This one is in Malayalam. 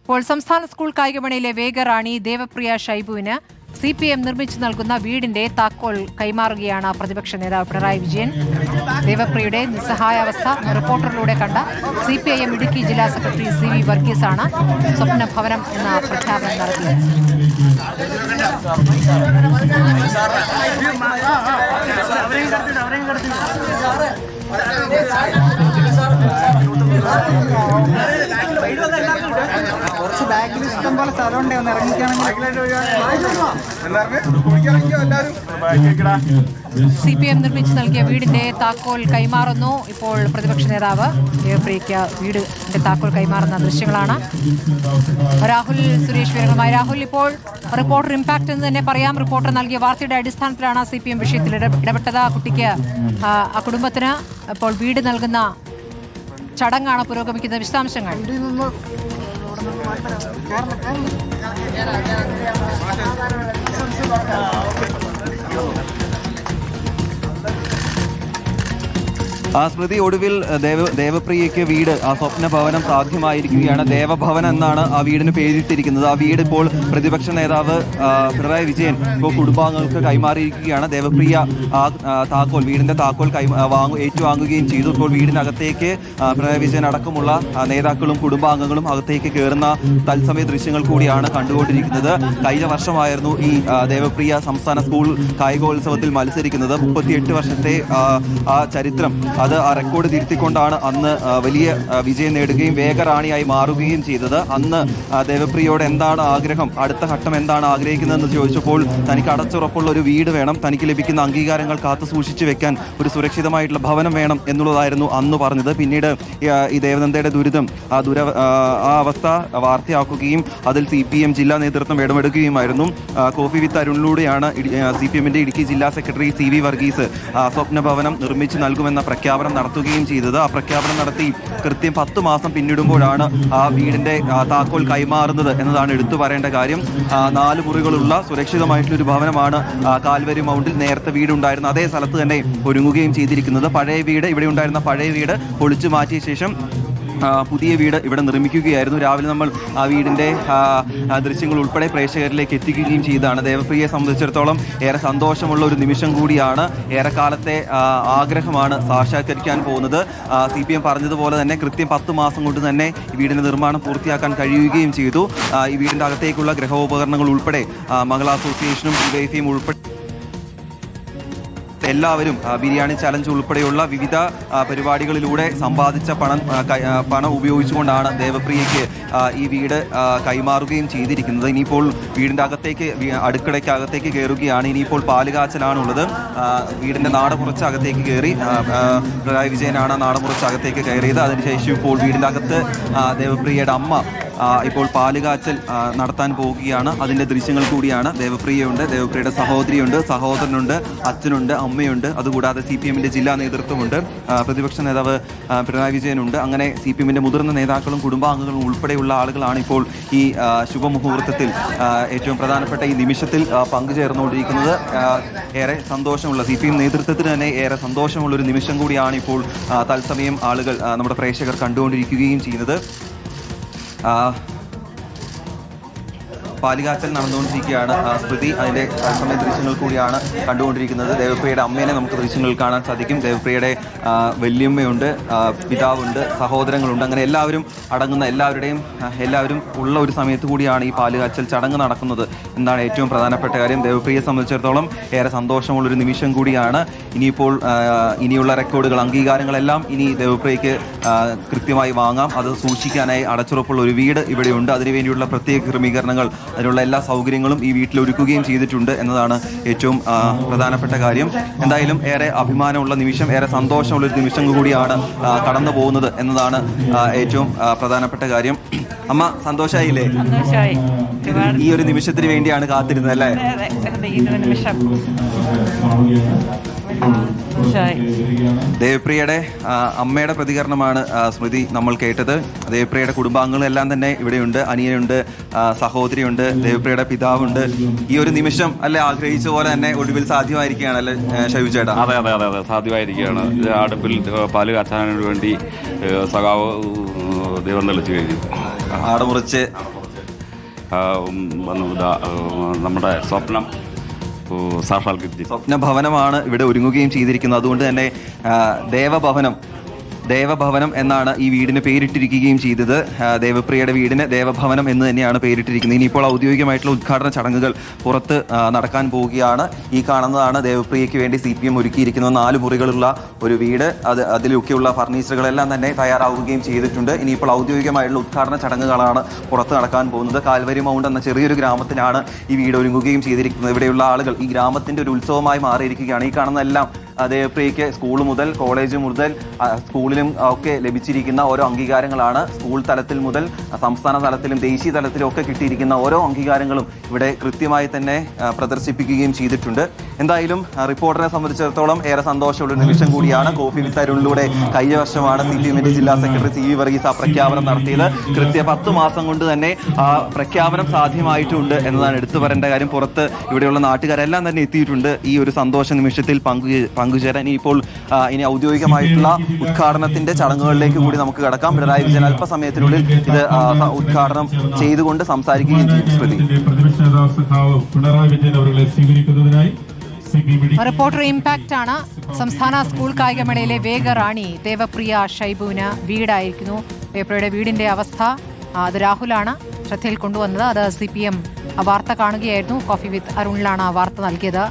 ഇപ്പോൾ സംസ്ഥാന സ്കൂൾ കായികമേളയിലെ വേഗറാണി ദേവപ്രിയ ഷൈബുവിന് CPM നിർമ്മിച്ചു നൽകുന്ന വീടിന്റെ താക്കോൽ കൈമാറുകയാണ് പ്രതിപക്ഷ നേതാവ് പിണറായി വിജയൻ. ദേവപ്രിയയുടെ നിസ്സഹായാവസ്ഥ റിപ്പോർട്ടറിലൂടെ കണ്ട CPIM ഇടുക്കി ജില്ലാ സെക്രട്ടറി CV വർഗീസാണ് സ്വപ്ന ഭവനം എന്ന പ്രഖ്യാപനം നടത്തിയത്. കുറച്ച് ബാക്കിൽ ഇഷ്ടം പോലെ സ്ഥലമുണ്ടേ ഒന്ന് CPM നിർമ്മിച്ചു നൽകിയ വീടിന്റെ താക്കോൽ കൈമാറുന്നു. ഇപ്പോൾ പ്രതിപക്ഷ നേതാവ് ദേവപ്രിയയ്ക്ക് വീടിന്റെ താക്കോൽ കൈമാറുന്ന ദൃശ്യങ്ങളാണ്. രാഹുൽ സുരേഷ് വിവരങ്ങളുമായി. രാഹുൽ, ഇപ്പോൾ റിപ്പോർട്ടർ ഇമ്പാക്ട് എന്ന് തന്നെ പറയാം. റിപ്പോർട്ടർ നൽകിയ വാർത്തയുടെ അടിസ്ഥാനത്തിലാണ് CPM വിഷയത്തിൽ ഇടപെട്ടത്. കുട്ടിക്ക് ആ കുടുംബത്തിന് ഇപ്പോൾ വീട് നൽകുന്ന ചടങ്ങാണ് പുരോഗമിക്കുന്ന. വിശദാംശങ്ങൾ സ്മൃതി, ഒടുവിൽ ദേവപ്രിയയ്ക്ക് വീട്, ആ സ്വപ്ന ഭവനം സാധ്യമായിരിക്കുകയാണ്. ദേവഭവൻ എന്നാണ് ആ വീടിന് പേരിട്ടിരിക്കുന്നത്. ആ വീട് ഇപ്പോൾ പ്രതിപക്ഷ നേതാവ് പിണറായി വിജയൻ ഇപ്പോൾ കുടുംബാംഗങ്ങൾക്ക് കൈമാറിയിരിക്കുകയാണ്. ദേവപ്രിയ താക്കോൽ, വീടിന്റെ താക്കോൽ ഏറ്റുവാങ്ങുകയും ചെയ്തു. ഇപ്പോൾ വീടിനകത്തേക്ക് പിണറായി വിജയൻ അടക്കമുള്ള നേതാക്കളും കുടുംബാംഗങ്ങളും അകത്തേക്ക് കയറുന്ന തത്സമയ ദൃശ്യങ്ങൾ കൂടിയാണ് കണ്ടുകൊണ്ടിരിക്കുന്നത്. കഴിഞ്ഞ വർഷമായിരുന്നു ഈ ദേവപ്രിയ സംസ്ഥാന സ്കൂൾ കായികോത്സവത്തിൽ മത്സരിക്കുന്നത്. 38 വർഷത്തെ ആ ചരിത്രം, അത് ആ റെക്കോർഡ് തിരുത്തിക്കൊണ്ടാണ് അന്ന് വലിയ വിജയം നേടുകയും വേഗറാണിയായി മാറുകയും ചെയ്തത്. അന്ന് ദേവപ്രിയയോട് എന്താണ് ആഗ്രഹം, അടുത്ത ഘട്ടം എന്താണ് ആഗ്രഹിക്കുന്നതെന്ന് ചോദിച്ചപ്പോൾ തനിക്ക് അടച്ചുറപ്പുള്ള ഒരു വീട് വേണം, തനിക്ക് ലഭിക്കുന്ന അംഗീകാരങ്ങൾ കാത്തു സൂക്ഷിച്ചു വെക്കാൻ ഒരു സുരക്ഷിതമായിട്ടുള്ള ഭവനം വേണം എന്നുള്ളതായിരുന്നു അന്ന് പറഞ്ഞത്. പിന്നീട് ഈ ദേവനന്ദയുടെ ദുരിതം, ആ അവസ്ഥ വാർത്തയാക്കുകയും അതിൽ CPM ജില്ലാ നേതൃത്വം ഇടപെടുകയുമായിരുന്നു. കോഫി വിത്ത് അരുണിലൂടെയാണ് CPMന്റെ ഇടുക്കി ജില്ലാ സെക്രട്ടറി CV വർഗീസ് സ്വപ്ന ഭവനം നിർമ്മിച്ചു നൽകുമെന്ന പ്രഖ്യാപനം നടത്തുകയും ചെയ്തത്. ആ പ്രഖ്യാപനം നടത്തി കൃത്യം 10 മാസം പിന്നിടുമ്പോഴാണ് ആ വീടിന്റെ താക്കോൽ കൈമാറുന്നത് എന്നതാണ് എടുത്തു പറയേണ്ട കാര്യം. 4 മുറികളുള്ള സുരക്ഷിതമായിട്ടുള്ളൊരു ഭവനമാണ് കാൽവരി മൗണ്ടിൽ നേരത്തെ വീടുണ്ടായിരുന്ന അതേ സ്ഥലത്ത് തന്നെ ഒരുങ്ങുകയും ചെയ്തിരിക്കുന്നത്. പഴയ വീട്, ഇവിടെ ഉണ്ടായിരുന്ന പഴയ വീട് പൊളിച്ചു മാറ്റിയ ശേഷം പുതിയ വീട് ഇവിടെ നിർമ്മിക്കുകയായിരുന്നു. രാവിലെ നമ്മൾ ആ വീടിന്റെ ദൃശ്യങ്ങൾ ഉൾപ്പെടെ പ്രേക്ഷകരിലേക്ക് എത്തിക്കുകയും ചെയ്തതാണ്. ദേവപ്രിയയെ സംബന്ധിച്ചിടത്തോളം ഏറെ സന്തോഷമുള്ള ഒരു നിമിഷം കൂടിയാണ്. ഏറെക്കാലത്തെ ആഗ്രഹമാണ് സാക്ഷാത്കരിക്കാൻ പോകുന്നത്. CPM പറഞ്ഞതുപോലെ തന്നെ കൃത്യം 10 മാസം കൊണ്ട് തന്നെ ഈ വീടിന്റെ നിർമ്മാണം പൂർത്തിയാക്കാൻ കഴിയുകയും ചെയ്തു. ഈ വീടിന്റെ അകത്തേക്കുള്ള ഗൃഹോപകരണങ്ങൾ ഉൾപ്പെടെ മംഗള അസോസിയേഷനും UIFയും ഉൾപ്പെടെ എല്ലാവരും ബിരിയാണി ചലഞ്ച് ഉൾപ്പെടെയുള്ള വിവിധ പരിപാടികളിലൂടെ സമ്പാദിച്ച പണം ഉപയോഗിച്ചുകൊണ്ടാണ് ദേവപ്രിയയ്ക്ക് ഈ വീട് കൈമാറുകയും ചെയ്തിരിക്കുന്നത്. ഇനിയിപ്പോൾ വീടിൻ്റെ അടുക്കളയ്ക്കകത്തേക്ക് കയറുകയാണ്. ഇനിയിപ്പോൾ പാലുകാച്ചലാണുള്ളത്. വീടിൻ്റെ നാട് മുറിച്ച് അകത്തേക്ക് കയറി പിണറായി വിജയനാണ് നാട് മുറിച്ച് അകത്തേക്ക് കയറിയത്. അതിനുശേഷം ഇപ്പോൾ വീടിൻ്റെ അകത്ത് ദേവപ്രിയയുടെ അമ്മ ഇപ്പോൾ പാലുകാച്ചൽ നടത്താൻ പോവുകയാണ്. അതിൻ്റെ ദൃശ്യങ്ങൾ കൂടിയാണ്. ദേവപ്രിയയുണ്ട്, ദേവപ്രിയയുടെ സഹോദരിയുണ്ട്, സഹോദരനുണ്ട്, അച്ഛനുണ്ട്, അമ്മയുണ്ട്. അതുകൂടാതെ CPMന്റെ ജില്ലാ നേതൃത്വമുണ്ട്, പ്രതിപക്ഷ നേതാവ് പിണറായി വിജയനുണ്ട്. അങ്ങനെ CPMന്റെ മുതിർന്ന നേതാക്കളും കുടുംബാംഗങ്ങളും ഉൾപ്പെടെയുള്ള ആളുകളാണ് ഇപ്പോൾ ഈ ശുഭമുഹൂർത്തത്തിൽ ഏറ്റവും പ്രധാനപ്പെട്ട ഈ നിമിഷത്തിൽ പങ്കുചേർന്നുകൊണ്ടിരിക്കുന്നത്. ഏറെ സന്തോഷമുള്ള, CPM നേതൃത്വത്തിന് തന്നെ ഏറെ സന്തോഷമുള്ളൊരു നിമിഷം കൂടിയാണ് ഇപ്പോൾ തത്സമയം ആളുകൾ, നമ്മുടെ പ്രേക്ഷകർ കണ്ടുകൊണ്ടിരിക്കുകയും ചെയ്യുന്നത്. പാലുകാച്ചൽ നടന്നുകൊണ്ടിരിക്കുകയാണ്. സ്മൃതി, അതിൻ്റെ തത്സമയ ദൃശ്യങ്ങൾ കൂടിയാണ് കണ്ടുകൊണ്ടിരിക്കുന്നത്. ദേവപ്രിയയുടെ അമ്മേനെ നമുക്ക് ദൃശ്യങ്ങൾ കാണാൻ സാധിക്കും. ദേവപ്രിയയുടെ വല്യമ്മയുണ്ട്, പിതാവുണ്ട്, സഹോദരങ്ങളുണ്ട്. അങ്ങനെ എല്ലാവരും അടങ്ങുന്ന എല്ലാവരും ഉള്ള ഒരു സമയത്ത് കൂടിയാണ് ഈ പാലുകാച്ചൽ ചടങ്ങ് നടക്കുന്നത് എന്നാണ് ഏറ്റവും പ്രധാനപ്പെട്ട കാര്യം. ദേവപ്രിയയെ സംബന്ധിച്ചിടത്തോളം ഏറെ സന്തോഷമുള്ളൊരു നിമിഷം കൂടിയാണ്. ഇനിയിപ്പോൾ ഇനിയുള്ള റെക്കോർഡുകൾ, അംഗീകാരങ്ങളെല്ലാം ഇനി ദേവപ്രിയയ്ക്ക് കൃത്യമായി വാങ്ങാം. അത് സൂക്ഷിക്കാനായി അടച്ചുറപ്പുള്ള ഒരു വീട് ഇവിടെയുണ്ട്. അതിനുവേണ്ടിയുള്ള പ്രത്യേക ക്രമീകരണങ്ങൾ, അതിനുള്ള എല്ലാ സൗകര്യങ്ങളും ഈ വീട്ടിൽ ഒരുക്കുകയും ചെയ്തിട്ടുണ്ട് എന്നതാണ് ഏറ്റവും പ്രധാനപ്പെട്ട കാര്യം. എന്തായാലും ഏറെ അഭിമാനമുള്ള നിമിഷം, ഏറെ സന്തോഷമുള്ളൊരു നിമിഷം കൂടിയാണ് കടന്നു പോകുന്നത് എന്നതാണ് ഏറ്റവും പ്രധാനപ്പെട്ട കാര്യം. അമ്മ, സന്തോഷായില്ലേ? ഈ ഒരു നിമിഷത്തിന് വേണ്ടിയാണ് കാത്തിരുന്നത് അല്ലേ? ദേവപ്രിയയുടെ അമ്മയുടെ പ്രതികരണമാണ് സ്മൃതി നമ്മൾ കേട്ടത്. ദേവപ്രിയയുടെ കുടുംബാംഗങ്ങളെല്ലാം തന്നെ ഇവിടെയുണ്ട്. അനിയനുണ്ട്, സഹോദരിയുണ്ട്, ദേവപ്രിയയുടെ പിതാവുണ്ട്. ഈ ഒരു നിമിഷം അല്ലെ ആഗ്രഹിച്ച പോലെ തന്നെ ഒടുവിൽ സാധ്യമായിരിക്കുകയാണ് അല്ലെ ഷൈബു ചേട്ടാ? അതെ അതെ അതെ അതെ സാധ്യമായിരിക്കുകയാണ്. അടുപ്പിൽ പാല് കാച്ചാനു വേണ്ടി സഖാവ് ദൈവം തെളിച്ചു കഴിഞ്ഞു. ആട് മുറിച്ച് നമ്മുടെ സ്വപ്നം സാക്ഷാത്കരിച്ചു. സ്വപ്ന ഭവനമാണ് ഇവിടെ ഒരുങ്ങുകയും ചെയ്തിരിക്കുന്നത്. അതുകൊണ്ട് തന്നെ ദേവഭവനം എന്നാണ് ഈ വീടിന് പേരിട്ടിരിക്കുകയും ചെയ്തത്. ദേവപ്രിയയുടെ വീടിന് ദേവഭവനം എന്ന് തന്നെയാണ് പേരിട്ടിരിക്കുന്നത്. ഇനിയിപ്പോൾ ഔദ്യോഗികമായിട്ടുള്ള ഉദ്ഘാടന ചടങ്ങുകൾ പുറത്ത് നടക്കാൻ പോവുകയാണ്. ഈ കാണുന്നതാണ് ദേവപ്രിയയ്ക്ക് വേണ്ടി CPM ഒരുക്കിയിരിക്കുന്ന 4 മുറികളുള്ള ഒരു വീട്. അതിലൊക്കെയുള്ള ഫർണിച്ചറുകളെല്ലാം തന്നെ തയ്യാറാവുകയും ചെയ്തിട്ടുണ്ട്. ഇനിയിപ്പോൾ ഔദ്യോഗികമായിട്ടുള്ള ഉദ്ഘാടന ചടങ്ങുകളാണ് പുറത്ത് നടക്കാൻ പോകുന്നത്. കാൽവരി മൗണ്ട് എന്ന ചെറിയൊരു ഗ്രാമത്തിലാണ് ഈ വീട് ഒരുങ്ങുകയും ചെയ്തിരിക്കുന്നത്. ഇവിടെയുള്ള ആളുകൾ ഈ ഗ്രാമത്തിന്റെ ഒരു ഉത്സവമായി മാറിയിരിക്കുകയാണ്. ഈ കാണുന്നതെല്ലാം ദേവപ്രിയയ്ക്ക് സ്കൂൾ മുതൽ കോളേജ് മുതൽ സ്കൂളിലും ഒക്കെ ലഭിച്ചിരിക്കുന്ന ഓരോ അംഗീകാരങ്ങളാണ്. സ്കൂൾ തലത്തിൽ മുതൽ സംസ്ഥാന തലത്തിലും ദേശീയ തലത്തിലും ഒക്കെ കിട്ടിയിരിക്കുന്ന ഓരോ അംഗീകാരങ്ങളും ഇവിടെ കൃത്യമായി തന്നെ പ്രദർശിപ്പിക്കുകയും ചെയ്തിട്ടുണ്ട്. എന്തായാലും റിപ്പോർട്ടറിനെ സംബന്ധിച്ചിടത്തോളം ഏറെ സന്തോഷമുള്ള ഒരു നിമിഷം കൂടിയാണ്. കോഫി വിത്ത് അരുണിലൂടെ കഴിഞ്ഞ വർഷമാണ് CPMന്റെ ജില്ലാ സെക്രട്ടറി CV വർഗീസ് ആ പ്രഖ്യാപനം നടത്തിയത്. കൃത്യ 10 മാസം കൊണ്ട് തന്നെ ആ പ്രഖ്യാപനം സാധ്യമായിട്ടുണ്ട് എന്നതാണ് എടുത്തു പറയേണ്ട കാര്യം. പുറത്ത് ഇവിടെയുള്ള നാട്ടുകാരെല്ലാം തന്നെ എത്തിയിട്ടുണ്ട് ഈ ഒരു സന്തോഷ നിമിഷത്തിൽ പങ്കുചേരാൻ. ഇനി ഔദ്യോഗികമായിട്ടുള്ള ഉദ്ഘാടനത്തിന്റെ ചടങ്ങുകളിലേക്ക് കൂടി നമുക്ക് കടക്കാം. പിണറായി വിജയൻ അല്പസമയത്തിനുള്ളിൽ ഇത് ഉദ്ഘാടനം ചെയ്തുകൊണ്ട് സംസാരിക്കുകയും ചെയ്യും. റിപ്പോർട്ടർ ഇമ്പാക്റ്റ് ആണ്. സംസ്ഥാന സ്കൂൾ കായികമേളയിലെ വേഗറാണി ദേവപ്രിയ ഷൈബുവിന് വീടായിരിക്കുന്നു. ദേവപ്രിയയുടെ വീടിന്റെ അവസ്ഥ അത് രാഹുലാണ് ശ്രദ്ധയിൽ കൊണ്ടുവന്നത്. അത് CPM വാർത്ത കാണുകയായിരുന്നു. കോഫി വിത്ത് അരുണിലാണ് ആ വാർത്ത നൽകിയത്.